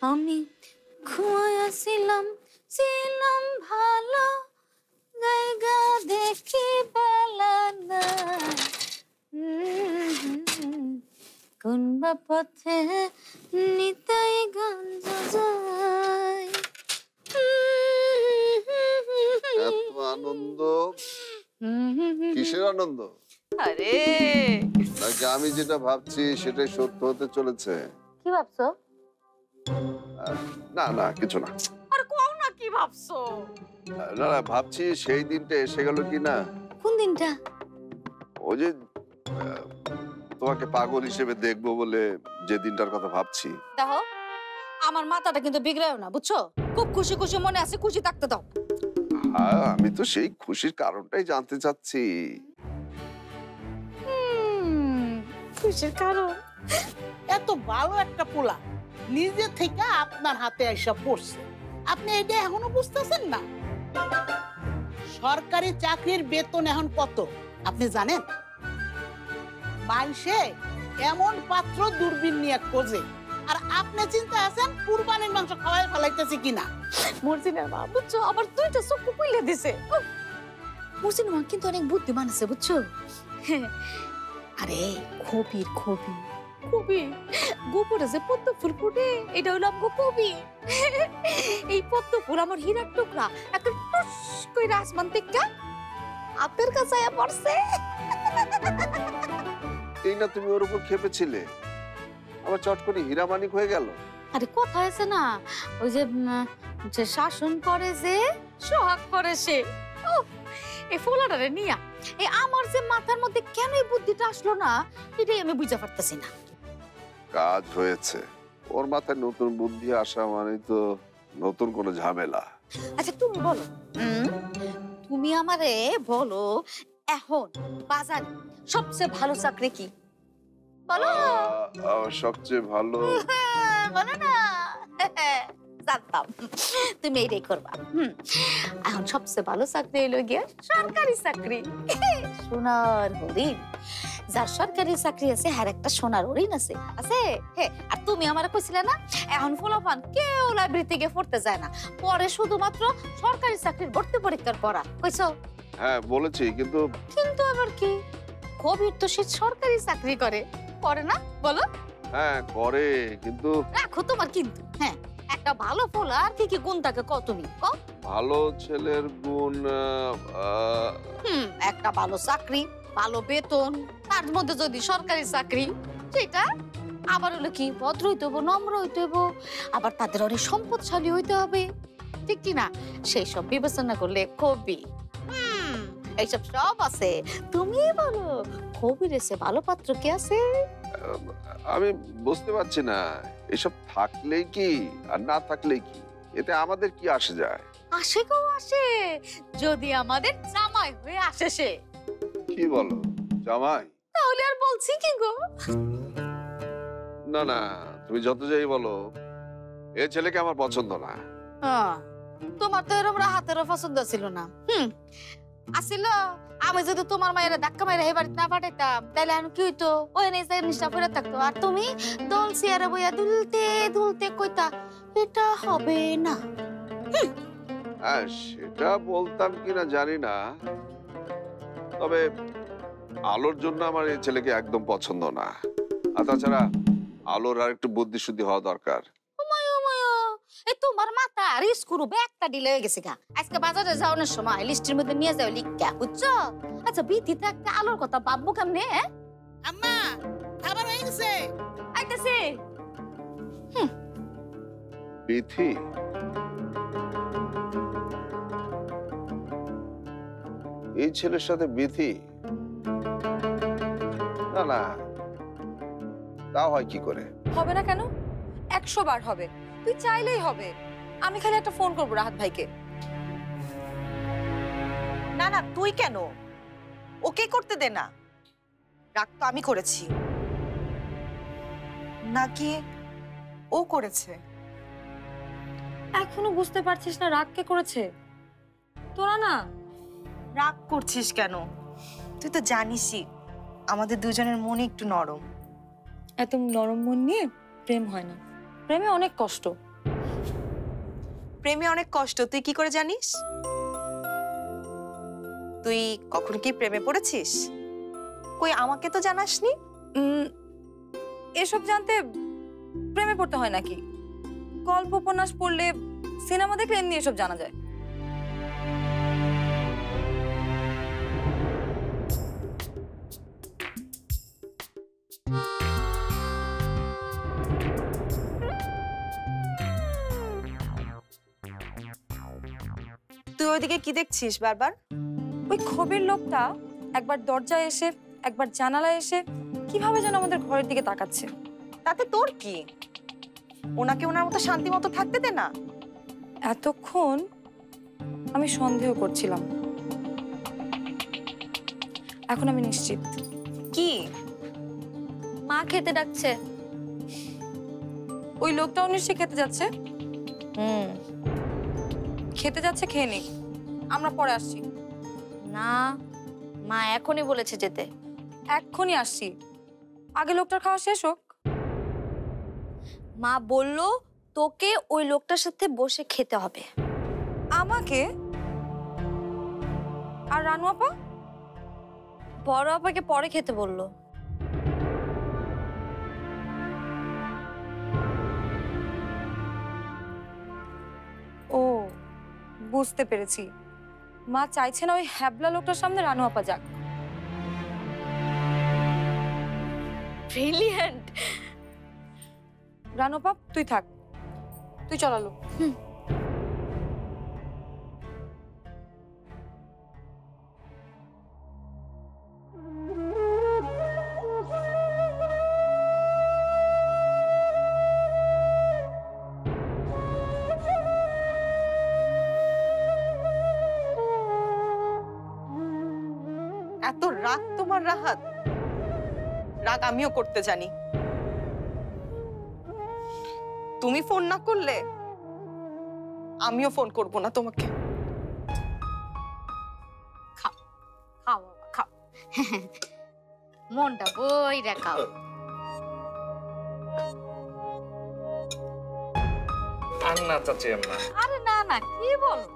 আমি ঘুমাইয়াছিলাম ছিলাম ভালো জায়গা দেখি বেলা না কোন বা পথে নিতাই গঞ্জ যায় এত আনন্দ কিসের আনন্দ? আরে নাকি আমি যেটা ভাবছি সেটাই সত্য হতে চলেছে? কি ভাবছো? না না কিছু না। আরে কোন না কি ভাবছো? না না ভাবছি সেই দিনটা এসে গেল কি না। কোন দিনটা? ওই যে তোমাকে পাগল হিসেবে দেখবো বলে যে দিনটার কথা ভাবছি। দেখো আমার মাথাটা কিন্তু বিগড়ায়ও না বুঝছো, খুব খুশি খুশি মনে আছে, খুশি থাকতে দাও। হ্যাঁ আমি তো সেই খুশির কারণটাই জানতে চাচ্ছি। খুশির কারণ? এত ভালো একটা পোলা নিজে থেকে আপনার হাতে আইসা পড়ছে, আপনি এটা এখনো বুঝতেছেন না? সরকারি চাকরির বেতন এখন কত আপনি জানেন? মানুষে এমন পাত্র দূরবীন নিয়ে খোঁজে, আর আপনি চিন্তা আছেন কুরবানির মাংস খাওয়াই ফেলাইতেছে কিনা। মর্জিনার মা বুঝছো আবার দুইটা চক্ষু খুলে দিছে। মর্জিনার মা কিন্তু অনেক বুদ্ধিমান আছে বুঝছো। আরে খবির খবি কবি গোপরে যে পদ্ম ফুল ফুটে এটা হলো আমগো কবি। এই পদ্ম ফুল আমার হীরার টুকরা একটা টুস কইরা আসমান থেকে হাতের কাছে আয়া পড়ছে। এই না তুমি ওর উপর খেপেছিলে, আবার চট করে হীরামানিক হয়ে গেল। আরে কথা আছে না ওই যে যে শাসন করে যে সোহাগ করে সে। এই ফোলাটারে নিয়া এই আমার যে মাথার মধ্যে কেন এই বুদ্ধিটা আসলো না এটাই আমি বুঝতে পারতেছি না। কাজ হয়েছে, ওর মাথায় নতুন বুদ্ধি আসা মানে তো নতুন কোনো ঝামেলা। আচ্ছা তুমি বলো, তুমি আমারে বলো এখন বাজারে সবচেয়ে ভালো চাকরি কি বলো? সবচেয়ে ভালো বলো না। জানতাম তুমি এইটাই করবা। এখন সবচেয়ে ভালো চাকরি হইলো গিয়া সরকারি চাকরি। সোনার হরিণ, যার সরকারি চাকরি আছে হ্যার একটা সোনার হরিণ আছে আছে। আর তুমি আমার কইছিলে না এখন ফলাফল কেউ লাইব্রেরি থেকে পড়তে যায় না, পরে শুধুমাত্র সরকারি চাকরির ভর্তি পরীক্ষার পড়া কইছো? হ্যাঁ বলেছি, কিন্তু কিন্তু আবার কি কবির তো সে সরকারি চাকরি করে করে না বলো? হ্যাঁ করে, কিন্তু রাখো তোমার কিন্তু। হ্যাঁ একটা ভালো ফোলা আর কি কি গুণ থাকে কত তুমি কও? ভালো ছেলের গুণ একটা ভালো চাকরি, ভালো বেতন, তার মধ্যে যদি সরকারি চাকরি সেটা আবার হলো কি ভদ্র হইতে হবো, নম্র হইতে হবো, আবার তাদের অনেক সম্পদশালী হইতে হবে, ঠিক কি না? সেই সব বিবেচনা করলে কবি এইসব সব আছে। তুমি বলো কবির এসে ভালো পাত্র কি আছে? আমি বুঝতে পারছি না, এসব থাকলেই কি আর না থাকলেই কি, এতে আমাদের কি আসে যায়? আসে গো আসে, যদি আমাদের জামাই হয়ে আসে সে। কি বলো জামাই? তাহলে আর বলছি কি গো? না না তুমি যত যাই বলো এ ছেলেকে আমার পছন্দ না। তোমার তো এরকম হাতেরও পছন্দ ছিল না। আসিল আমি যদি তোমার মায়ের ধাক্কা মাইরা এই বাড়িতে না পাঠাইতাম তাহলে আমি কি হইতো? ওই জিনিসটা পড়ে থাকতো আর তুমি দল চেয়ারে বইয়া দুলতে দুলতে কইতা এটা হবে না। হ্যাঁ সেটা বলতাম কিনা জানি না, তবে আলোর জন্য আমার এই ছেলেকে একদম পছন্দ না। আর তাছাড়া আলোর আর একটু বুদ্ধি শুদ্ধি হওয়া দরকার। তোমার মাথা রিস করু ব্যাগটা ডিলে হয়ে গেছে গা। আজকে বাজারে যাওয়ার সময় লিস্টের মধ্যে নিয়ে যাও লিখা বুঝছো? আচ্ছা বিথিতে একটা আলোর কথা ভাববো কেমনে? আম্মা খাবার হয়ে গেছে আইতাছে। বিথি এই ছেলের সাথে বিথি? না না তা হয় কি করে? হবে না কেন? 100 বার হবে, তুই চাইলেই হবে। আমি খালি একটা ফোন করবো রাহাত ভাইকে। না না তুই কেন, ওকে করতে দে না। রাগ তো আমি করেছি নাকি ও করেছে? এখনো বুঝতে পারছিস না রাগ কে করেছে? তোরা না। রাগ করছিস কেন? তুই তো জানিসই আমাদের দুজনের মন একটু নরম। এত নরম মন নিয়ে প্রেম হয় না, প্রেমে অনেক কষ্ট। প্রেমে অনেক কষ্ট, তুই কি করে জানিস? তুই কখন কি প্রেমে পড়েছিস? কই আমাকে তো জানাসনি। এসব জানতে প্রেমে পড়তে হয় নাকি? গল্প উপন্যাস পড়লে, সিনেমা দেখলে এমনি এসব জানা যায়। তুই ওইদিকে কি দেখছিস বারবার? ওই খবির লোকটা একবার দরজায় এসে, একবার জানালায় এসে কিভাবে যেন আমাদের ঘরের দিকে তাকাচ্ছে। তাতে তোর কি? ওনাকে ওনার মতো শান্তি মতো থাকতে দে না। এতক্ষণ আমি সন্দেহ করছিলাম, এখন আমি নিশ্চিত। কি? মা খেতে ডাকছে। ওই লোকটাও নিশ্চয়ই খেতে যাচ্ছে। খেতে যাচ্ছে, খেয়ে নিক, আমরা পরে আসছি। না, মা এখনই বলেছে যেতে। এক্ষুনি আসছি, আগে লোকটার খাওয়া শেষ হোক। মা বলল তোকে ওই লোকটার সাথে বসে খেতে হবে। আমাকে? আর রানু আপা? বড় আপাকে পরে খেতে বলল। ও, বুঝতে পেরেছি। মা চাইছে না ওই হ্যাবলা লোকটার সামনে রানু আপা যাক। ব্রিলিয়ান্ট। রানু আপা তুই থাক, তুই চলালো। এত রাগ তোমার রাহাত? রাগ আমিও করতে জানি। তুমি ফোন না করলে আমিও ফোন করব না তোমাকে। খাও বাবা খাও। মনটা বইরা খাও। আর না চাচি আম্মা। আরে না না, কি বলো?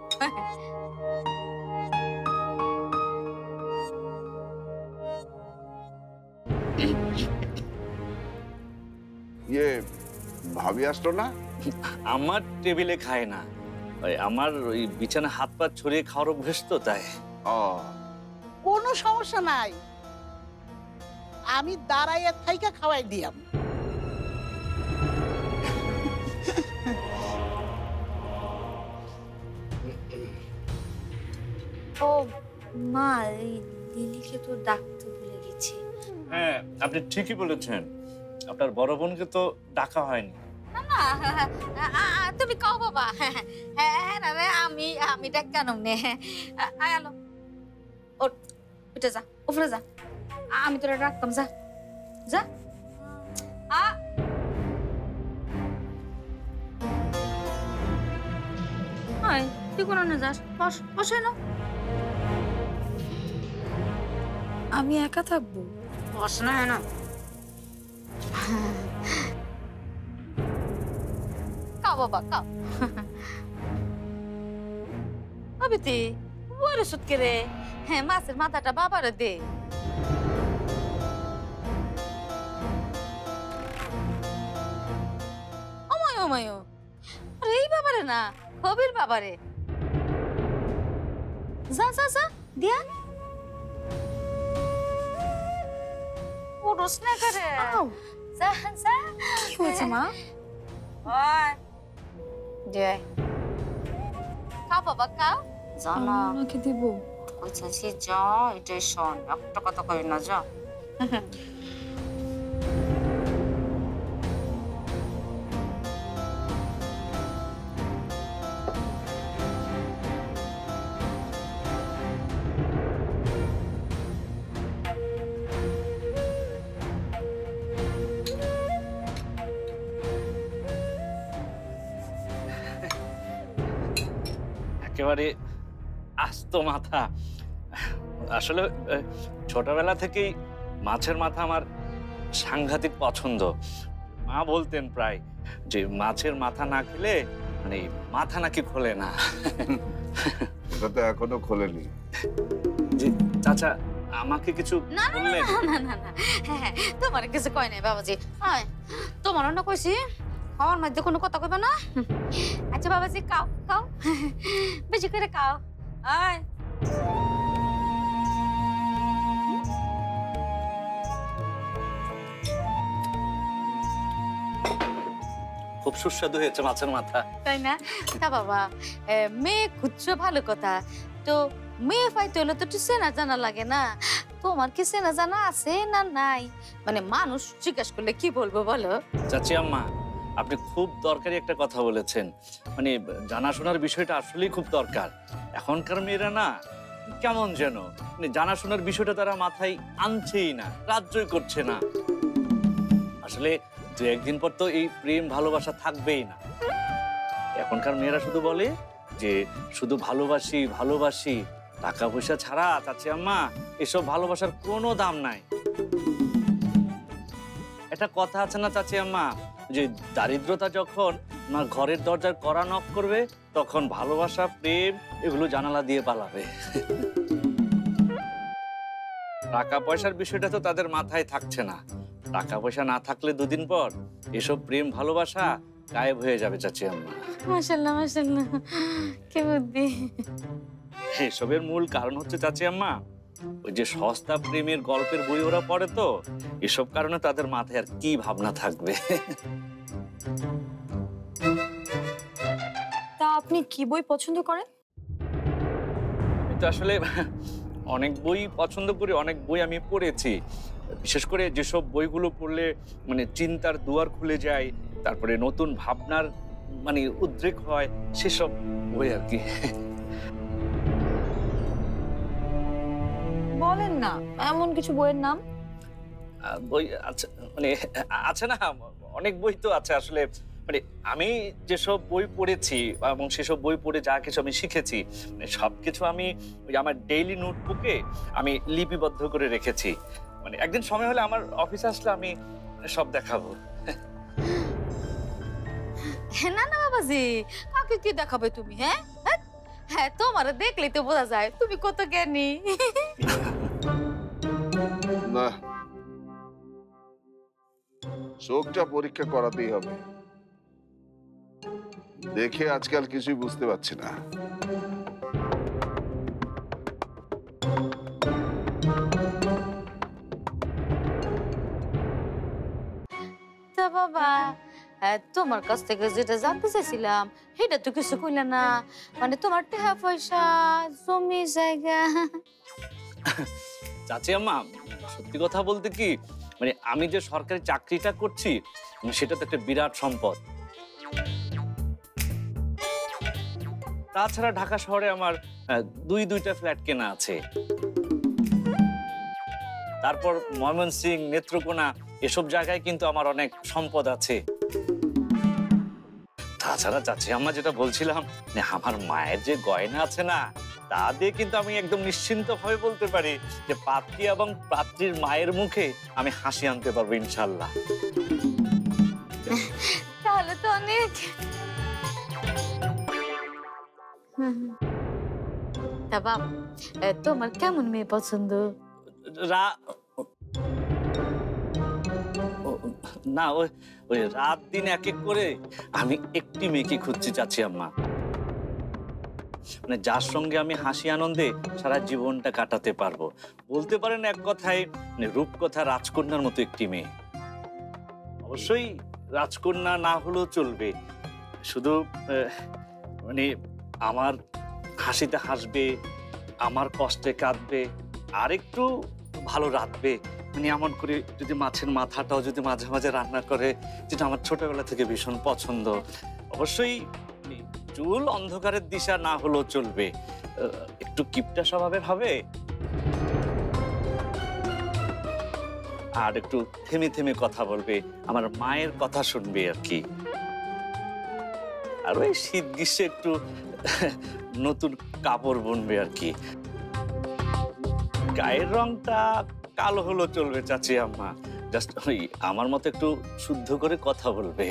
ভাবি আসলো না? আমার টেবিলে খায় না, ওই আমার ওই বিছানা হাত পা ছড়িয়ে খাওয়ার অভ্যেস তো, তাই। ও, কোনো সমস্যা নাই, আমি দাঁড়াইয়া থাইকা খাওয়াই দিয়াম। ও মা, এই লিলিকে তো ডাকতে ভুলে গেছি। হ্যাঁ, আপনি ঠিকই বলেছেন, আপনার বড় বোনকে তো ডাকা হয়নি। না না, তুমি কও বাবা। হ্যাঁ না রে, আমি ডাক কেন নে। আলো ওঠ, উঠে যা, উপরে যা, আমি তোরা রাখতাম। যা যা। তুই কোন যাস? বস, বসে না। আমি একা থাকবো? বস না, না কাও বাবা কাও। আবিতি বড় সুটকে রে। হ্যাঁ, মাছের মাথাটা বাবারে দে। অময় অময়, আরে এই বাবারে না, কবির বাবারে। যা যা যা দিয়া। পুরুষ না করে। যা যা। কি হয়েছে মা? খাও বাবা খাও। জানা ওনাকে দেবো? বলছি যা, এটাই শোন, একটা কথা কই না, যা। একেবারে আস্ত মাথা। আসলে ছোটবেলা থেকেই মাছের মাথা আমার সাংঘাতিক পছন্দ। মা বলতেন প্রায় যে মাছের মাথা না খেলে মানে মাথা নাকি খোলে না। এটা তো এখনো খোলেনি। জি চাচা আমাকে কিছু না না বললেন? না না না না হ্যাঁ তোমার কিছু কয় নাই বাবাজি। আয় তোমার না কইছি খাওয়ার মধ্যে কোনো কথা কইবা না। আচ্ছা বাবাজি খাও খাও বেশি করে খাও। আয় খুব সুস্বাদু হয়েছে মাছের মাথা। তাই না? তা বাবা মেয়ে খুঁজছো ভালো কথা, তো মেয়ে পাইতে হলে তো একটু চেনা জানা লাগে না। তোমার কি চেনা জানা আছে না নাই? মানে মানুষ জিজ্ঞেস করলে কি বলবো বলো? চাচি আম্মা আপনি খুব দরকারি একটা কথা বলেছেন। মানে জানাশোনার বিষয়টা আসলেই খুব দরকার। এখনকার মেয়েরা না কেমন যেন মানে জানাশোনার বিষয়টা তারা মাথায় আনছেই না, রাজ্যই করছে না। আসলে দু একদিন পর তো এই প্রেম ভালোবাসা থাকবেই না। এখনকার মেয়েরা শুধু বলে যে শুধু ভালোবাসি ভালোবাসি, টাকা পয়সা ছাড়া চাচি আম্মা এসব ভালোবাসার কোনো দাম নাই। একটা কথা আছে না চাচি আম্মা, যে দারিদ্রতা যখন আমার ঘরের দরজার কড়া নক করবে তখন ভালোবাসা প্রেম এগুলো জানালা দিয়ে পালাবে। টাকা পয়সার বিষয়টা তো তাদের মাথায় থাকছে না। টাকা পয়সা না থাকলে দুদিন পর এসব প্রেম ভালোবাসা গায়েব হয়ে যাবে চাচি আম্মা। মাশাআল্লাহ মাশাআল্লাহ, কি বুদ্ধি। এসবের মূল কারণ হচ্ছে চাচি আম্মা ওই যে সস্তা প্রেমের গল্পের বই ওরা পড়ে, তো এসব কারণে তাদের মাথায় আর কি ভাবনা থাকবে। তা আপনি কি বই পছন্দ করেন? কিন্তু আসলে অনেক বই পছন্দ করি, অনেক বই আমি পড়েছি। বিশেষ করে যেসব বইগুলো পড়লে মানে চিন্তার দুয়ার খুলে যায়, তারপরে নতুন ভাবনার মানে উদ্রেক হয়, সেসব বই আর কি। বলেন না এমন কিছু বইয়ের নাম। বই আছে মানে আছে না, অনেক বই তো আছে আসলে। মানে আমি যেসব বই পড়েছি এবং সেসব বই পড়ে যা কিছু আমি শিখেছি মানে সবকিছু আমি ওই আমার ডেইলি নোটবুকে আমি লিপিবদ্ধ করে রেখেছি। মানে একদিন সময় হলে আমার অফিসে আসলে আমি সব দেখাবো। না না বাবাজি, কাকে কি দেখাবে তুমি? হ্যাঁ হ্যাঁ তোমার দেখলেই তো বোঝা যায় তুমি কত জ্ঞানী। না, চোখটা পরীক্ষা করাতেই হবে। দেখে আজকাল কিছুই বুঝতে পারছি না। তা বাবা তোমার কাছ থেকে যেটা জানতে চাইছিলাম সেটা তো কিছু কইলে না। মানে তোমার টাকা পয়সা জমি জায়গা। চাচি আম্মা সত্যি কথা বলতে কি মানে আমি যে সরকারি চাকরিটা করছি সেটা তো একটা বিরাট সম্পদ। তাছাড়া ঢাকা শহরে আমার দুইটা ফ্ল্যাট কেনা আছে। তারপর ময়মনসিংহ, নেত্রকোনা এসব জায়গায় কিন্তু আমার অনেক সম্পদ আছে। তাছাড়া চাচি আম্মা যেটা বলছিলাম আমার মায়ের যে গয়না আছে না, তা দিয়ে কিন্তু আমি একদম নিশ্চিন্ত ভাবে বলতে পারি যে পাত্রী এবং পাত্রীর মায়ের মুখে আমি হাসি আনতে পারবো ইনশাল্লাহ। তাহলে তো অনেক। তা বাবা তোমার কেমন মেয়ে পছন্দ? না ওই রাত দিন এক এক করে আমি একটি মেয়েকে খুঁজছি চাচি আম্মা, মানে যার সঙ্গে আমি হাসি আনন্দে সারা জীবনটা কাটাতে পারবো। বলতে পারেন এক কথায় রূপকথা রাজকন্যার মতো একটি মেয়ে। অবশ্যই রাজকন্যা না হলেও চলবে, শুধু মানে আমার হাসিতে হাসবে, আমার কষ্টে কাঁদবে, আর একটু ভালো রাখবে। মানে এমন করে যদি মাছের মাথাটাও যদি মাঝে মাঝে রান্না করে, যেটা আমার ছোটবেলা থেকে ভীষণ পছন্দ। অবশ্যই চুল অন্ধকারের দিশা না হলেও চলবে, একটু কিপটা স্বভাবের হবে, আর একটু থেমে থেমে কথা বলবে, আমার মায়ের কথা শুনবে আর কি। আর ওই শীত গ্রীষ্মে একটু নতুন কাপড় বুনবে আর কি। গায়ের রংটা কালো হলেও চলবে চাচি আম্মা, জাস্ট ওই আমার মতো একটু শুদ্ধ করে কথা বলবে।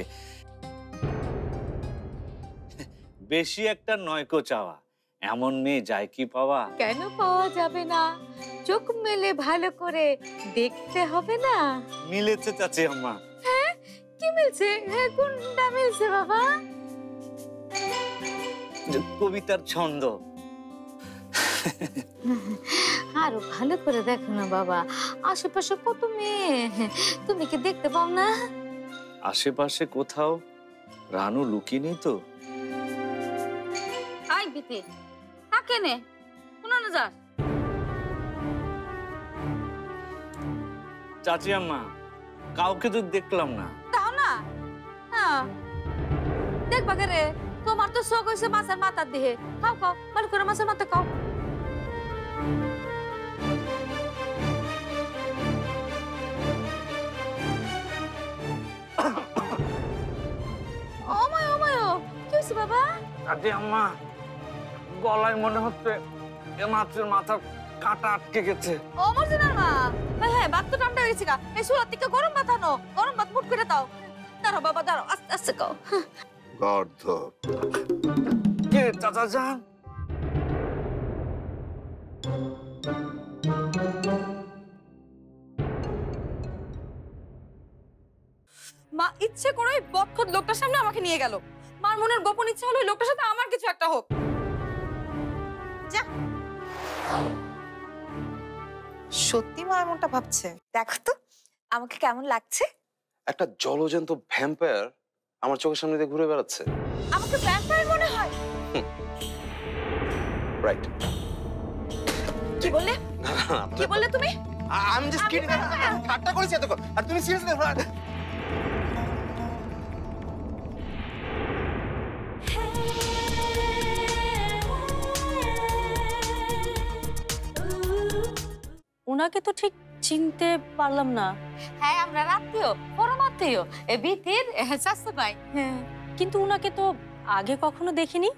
বেশি একটা নয়কো চাওয়া, এমন মেয়ে যায় কি পাওয়া? কেন পাওয়া যাবে না? চোখ মেলে ভালো করে দেখতে হবে না? মিলেছে চাচি আম্মা। হ্যাঁ, কি মিলছে? হ্যাঁ, কোনটা মিলছে বাবা? কবিতার ছন্দ। আরো ভালো করে দেখো না বাবা, আশেপাশে কত মেয়ে, তুমি কি দেখতে পাও না? আশেপাশে কোথাও রানু লুকিয়ে নেই তো? আই বিতে তাকে নে কোন না যাস। চাচি আম্মা, কাউকে তো দেখলাম না। তাও না? হ্যাঁ, দেখবা কে রে? তোমার তো শখ হয়েছে মাছের মাথার দিকে। খাও খাও, ভালো করে মাছের মাথা খাও। ওমায় ওমায়, কি হয়েছে বাবা? চাচি আম্মা, গলায় মনে হচ্ছে এ মাছের মাথা কাটা আটকে গেছে। ও মর্জিনার মা, হ্যাঁ বাত তো ঠান্ডা হয়েছে গা। এই সুরাত থেকে গরম ভাত আনো, গরম ভাত মুট করে দাও। দাঁড়াও বাবা দাঁড়াও, আস্তে আস্তে খাও। গর্ধব, কে চাচা যান? মা ইচ্ছে করে ওই বদখত লোকটার সামনে আমাকে নিয়ে গেল। মার মনের গোপন ইচ্ছা হলো ওই লোকটার সাথে আমার কিছু একটা হোক। সত্যি মা এমনটা ভাবছে? দেখো তো আমাকে কেমন লাগছে। একটা জলজন্ত ভ্যাম্পায়ার আমার চোখের সামনে দিয়ে ঘুরে বেড়াচ্ছে। আমাকে ভ্যাম্পায়ার মনে হয়? রাইট। কি বললে? না না কি বললে তুমি? আমি জাস্ট কিডিং, ঠাট্টা করেছি এতক্ষণ, আর তুমি সিরিয়াসলি? ওনাকে তো ঠিক চিনতে পারলাম না। হ্যাঁ, আমরা রাত্রিও পরমাত্মীয়, এ বিতির চাষতে পাই। কিন্তু ওনাকে তো আগে কখনো দেখিনি।